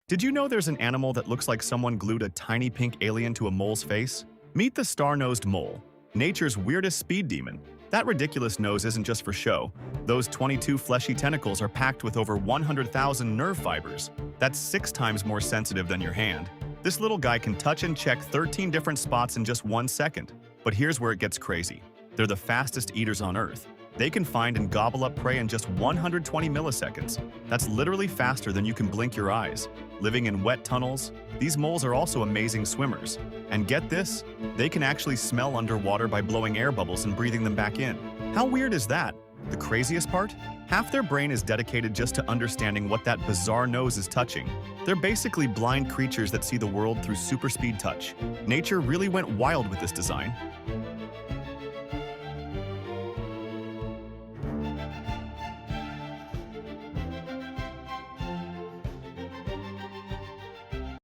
Did you know there's an animal that looks like someone glued a tiny pink alien to a mole's face? Meet the star-nosed mole, nature's weirdest speed demon. That ridiculous nose isn't just for show. Those 22 fleshy tentacles are packed with over 100,000 nerve fibers. That's 6 times more sensitive than your hand. This little guy can touch and check 13 different spots in just 1 second. But here's where it gets crazy. They're the fastest eaters on Earth. They can find and gobble up prey in just 120 milliseconds. That's literally faster than you can blink your eyes. Living in wet tunnels, these moles are also amazing swimmers. And get this, they can actually smell underwater by blowing air bubbles and breathing them back in. How weird is that? The craziest part? Half their brain is dedicated just to understanding what that bizarre nose is touching. They're basically blind creatures that see the world through super speed touch. Nature really went wild with this design.